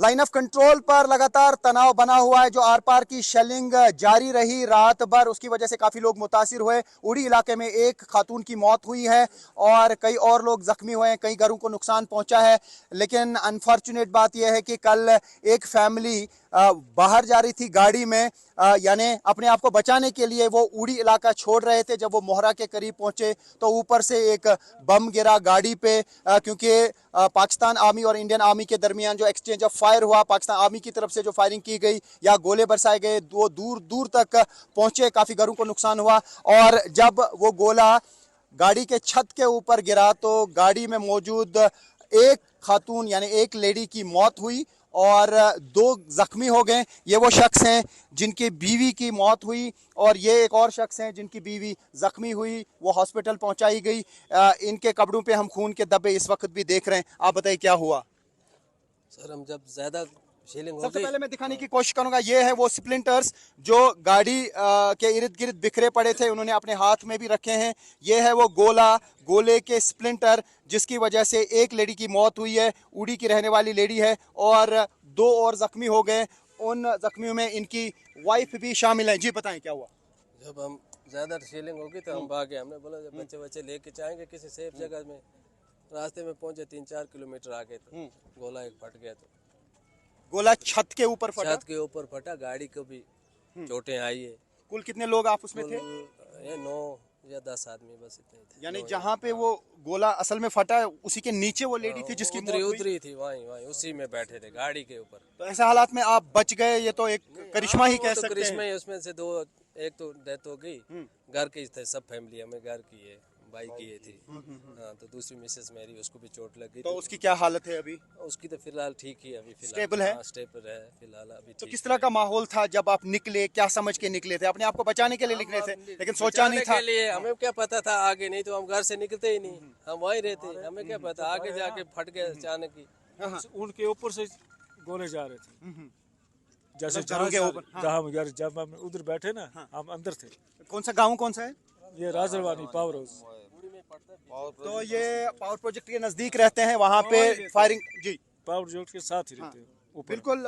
Line of control पर लगातार तनाव बना हुआ है। जो आर पार की शेलिंग जारी रही रात भर, उसकी वजह से काफी लोग मुतासिर हुए। उड़ी इलाके में एक खातून की मौत हुई है और कई और लोग जख्मी हुए हैं, कई घरों को नुकसान पहुंचा है। लेकिन अनफॉर्चुनेट बात यह है कि कल एक फैमिली बाहर जा रही थी गाड़ी में, यानी अपने आप को बचाने के लिए वो उड़ी इलाका छोड़ रहे थे। जब वो मोहरा के करीब पहुंचे तो ऊपर से एक बम गिरा गाड़ी पे, क्योंकि पाकिस्तान आर्मी और इंडियन आर्मी के दरमियान जो एक्सचेंज ऑफ फायर हुआ, पाकिस्तान आर्मी की तरफ से जो फायरिंग की गई या गोले बरसाए गए, वो दूर दूर तक पहुंचे, काफी घरों को नुकसान हुआ। और जब वो गोला गाड़ी के छत के ऊपर गिरा तो गाड़ी में मौजूद एक खातून यानी एक लेडी की मौत हुई और दो जख्मी हो गए। ये वो शख्स हैं जिनकी बीवी की मौत हुई और ये एक और शख्स हैं जिनकी बीवी जख्मी हुई, वो हॉस्पिटल पहुंचाई गई। इनके कपड़ों पे हम खून के धब्बे इस वक्त भी देख रहे हैं। आप बताइए क्या हुआ? सर हम जब ज्यादा सबसे पहले मैं दिखाने की कोशिश करूंगा, ये है वो स्प्लिंटर्स जो गाड़ी के इर्द गिर्द बिखरे पड़े थे, उन्होंने अपने हाथ में भी रखे हैं। ये है वो गोले के स्प्लिंटर जिसकी वजह से एक लेडी की मौत हुई है, उड़ी की रहने वाली लेडी है, और दो और जख्मी हो गए। उन जख्मियों में इनकी वाइफ भी शामिल है। जी बताएं क्या हुआ? जब हम ज्यादा शेलिंग होगी तो हम भागे। हमने बोला जब बच्चे बच्चे लेके जाएंगे किसी सेफ जगह में। रास्ते में पहुंचे 3-4 किलोमीटर आगे तो गोला एक फट गया। तो गोला छत के ऊपर फटा? छत के ऊपर फटा, गाड़ी को भी चोटें आई है। कुल कितने लोग आप उसमें थे? ये 9 या 10 आदमी बस इतने थे। यानी जहाँ पे वो गोला असल में फटा है उसी के नीचे वो लेडी थी जिसकी उतरी थी, वहीं उसी में बैठे थे गाड़ी के ऊपर। तो ऐसे हालात में आप बच गए, ये तो एक करिश्मा ही कह सकते हैं। करिश्मा ही। उसमें से एक तो डेथ हो गई, घर के थे सब, फैमिली हमें घर की है, भाई की ये थी। हाँ, तो दूसरी मिसेस मेरी, उसको भी चोट लग गई। तो उसकी क्या हालत है अभी? उसकी तो फिलहाल ठीक ही है, अभी फिलहाल स्टेबल है? स्टेबल है फिलहाल अभी। तो किस तरह का माहौल था जब आप निकले? क्या समझ के निकले थे? अपने आप को बचाने के लिए निकले थे, लेकिन सोचा नहीं था? हमें क्या पता था आगे, नहीं तो हम घर से निकलते ही नहीं, हम वहीं रहते। हमें क्या पता आगे जाके फट गया अचानक ही। उनके ऊपर से गोले जा रहे थे, जैसे घरों के ऊपर। जहाँ जब हम उधर बैठे ना, हम अंदर थे। कौन सा गाँव कौन सा है? ये राजरवानी पावर हाउस। तो ये पावर प्रोजेक्ट के नजदीक रहते हैं, वहाँ पे फायरिंग? जी, पावर प्रोजेक्ट के साथ ही रहते हैं। बिल्कुल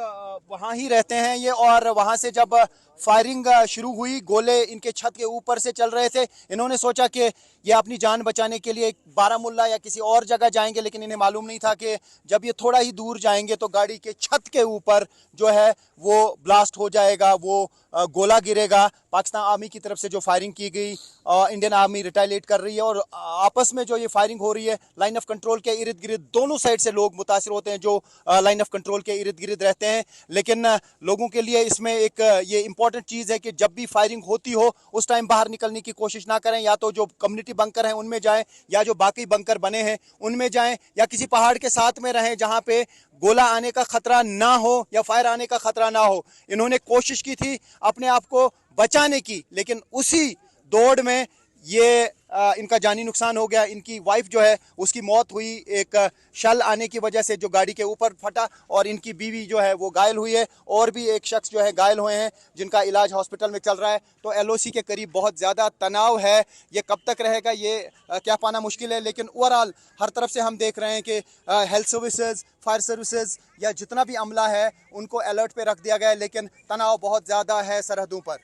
वहाँ ही रहते हैं ये। और वहाँ से जब फायरिंग शुरू हुई, गोले इनके छत के ऊपर से चल रहे थे, इन्होंने सोचा कि ये अपनी जान बचाने के लिए बारामुल्ला या किसी और जगह जाएंगे, लेकिन इन्हें मालूम नहीं था कि जब ये थोड़ा ही दूर जाएंगे तो गाड़ी के छत के ऊपर जो है वो ब्लास्ट हो जाएगा, वो गोला गिरेगा। पाकिस्तान आर्मी की तरफ से जो फायरिंग की गई, इंडियन आर्मी रिटेलिएट कर रही है और आपस में जो ये फायरिंग हो रही है, लाइन ऑफ कंट्रोल के इर्द गिर्द दोनों साइड से लोग मुतासिर होते हैं जो लाइन ऑफ कंट्रोल के इर्द गिर्द रहते हैं। लेकिन लोगों के लिए इसमें एक ये इंपॉर्टेंट चीज़ है कि जब भी फायरिंग होती हो उस टाइम बाहर निकलने की कोशिश ना करें। या तो जो कम्युनिटी बंकर हैं उनमें जाएं, या जो बाकी बंकर बने हैं उनमें जाएं, या किसी पहाड़ के साथ में रहें जहां पे गोला आने का खतरा ना हो या फायर आने का खतरा ना हो। इन्होंने कोशिश की थी अपने आप को बचाने की, लेकिन उसी दौड़ में ये इनका जानी नुकसान हो गया। इनकी वाइफ जो है उसकी मौत हुई एक शल आने की वजह से जो गाड़ी के ऊपर फटा, और इनकी बीवी जो है वो घायल हुई है, और भी एक शख्स जो है घायल हुए हैं जिनका इलाज हॉस्पिटल में चल रहा है। तो एलओसी के करीब बहुत ज़्यादा तनाव है। ये कब तक रहेगा ये क्या पाना मुश्किल है, लेकिन ओवरऑल हर तरफ से हम देख रहे हैं कि हेल्थ सर्विसेज, फायर सर्विसेज या जितना भी अमला है उनको अलर्ट पे रख दिया गया है, लेकिन तनाव बहुत ज़्यादा है सरहदों पर।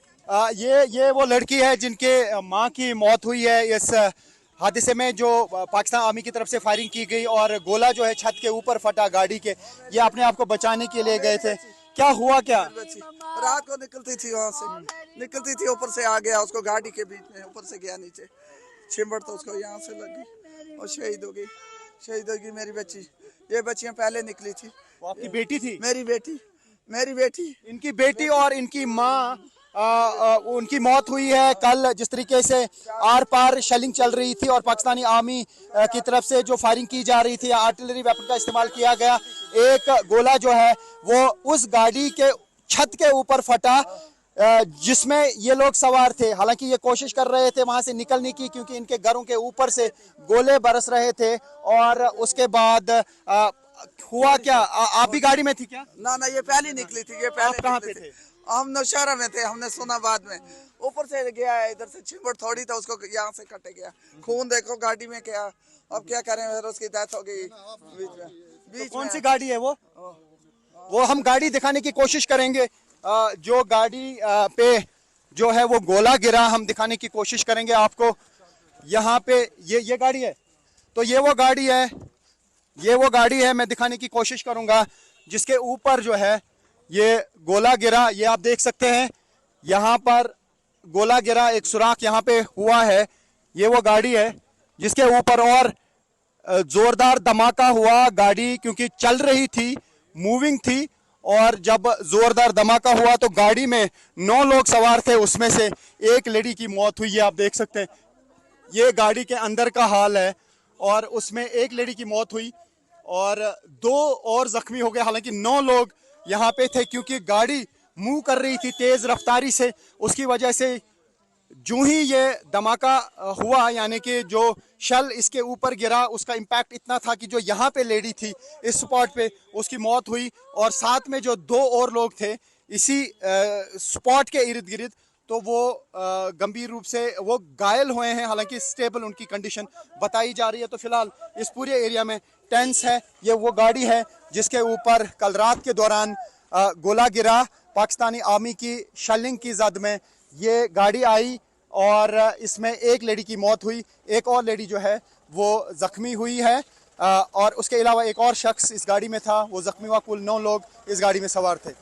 ये वो लड़की है जिनके माँ की मौत हुई है इस हादसे में, जो पाकिस्तान आर्मी की तरफ से फायरिंग की गई और गोला जो है छत के ऊपर फटा गाड़ी के। ये अपने आप को बचाने के लिए गए थे। क्या हुआ क्या? रात को निकलती थी, वहाँ से निकलती थी, ऊपर से आ गया उसको गाड़ी के बीच में, ऊपर से गया नीचे, चिमड़ तो उसको यहाँ से लगी और शहीद हो गई। शहीद होगी मेरी बच्ची। ये बच्चियाँ पहले निकली थी। आपकी बेटी थी? मेरी बेटी। इनकी बेटी और इनकी माँ, उनकी मौत हुई है कल। जिस तरीके से आर पार शेलिंग चल रही थी और पाकिस्तानी आर्मी की तरफ से जो फायरिंग की जा रही थी, आर्टिलरी वेपन का इस्तेमाल किया गया, एक गोला जो है वो उस गाड़ी के छत के ऊपर फटा जिसमें ये लोग सवार थे। हालांकि ये कोशिश कर रहे थे वहां से निकलने की, क्योंकि इनके घरों के ऊपर से गोले बरस रहे थे। और उसके बाद हुआ क्या? आप भी गाड़ी में थी क्या? ना ये पहले निकली थी। ये पहले कहाँ पे थे? हम नौशहरा में थे, हमने सुना बाद में। ऊपर से गया है, इधर से चिमड़ थोड़ी था, उसको यहाँ से कटे गया। खून देखो गाड़ी में क्या। अब क्या करें, फिर उसकी डेथ हो गई बीच में। कौन सी गाड़ी है वो? वो हम गाड़ी दिखाने की कोशिश करेंगे। जो गाड़ी पे जो है वो गोला गिरा, हम दिखाने की कोशिश करेंगे आपको। यहाँ पे ये गाड़ी है, तो ये वो गाड़ी है, ये वो गाड़ी है, मैं दिखाने की कोशिश करूंगा जिसके ऊपर जो है ये गोला गिरा। ये आप देख सकते हैं, यहाँ पर गोला गिरा, एक सुराख यहाँ पे हुआ है। ये वो गाड़ी है जिसके ऊपर और जोरदार धमाका हुआ। गाड़ी क्योंकि चल रही थी, मूविंग थी, और जब जोरदार धमाका हुआ तो गाड़ी में 9 लोग सवार थे, उसमें से एक लेडी की मौत हुई है। आप देख सकते हैं ये गाड़ी के अंदर का हाल है, और उसमें एक लेडी की मौत हुई और 2 और जख्मी हो गए। हालांकि 9 लोग यहाँ पे थे, क्योंकि गाड़ी मूव कर रही थी तेज रफ्तारी से, उसकी वजह से जो ही ये धमाका हुआ, यानी कि जो शल इसके ऊपर गिरा, उसका इम्पैक्ट इतना था कि जो यहाँ पे लेडी थी इस स्पॉट पे, उसकी मौत हुई, और साथ में जो 2 और लोग थे इसी स्पॉट के इर्द गिर्द, तो वो गंभीर रूप से वो घायल हुए हैं। हालांकि स्टेबल उनकी कंडीशन बताई जा रही है। तो फिलहाल इस पूरे एरिया में टेंस है। ये वो गाड़ी है जिसके ऊपर कल रात के दौरान गोला गिरा। पाकिस्तानी आर्मी की शेलिंग की जद में ये गाड़ी आई और इसमें एक लेडी की मौत हुई, एक और लेडी जो है वो जख्मी हुई है, और उसके अलावा एक और शख्स इस गाड़ी में था, वो जख्मी हुआ। कुल 9 लोग इस गाड़ी में सवार थे।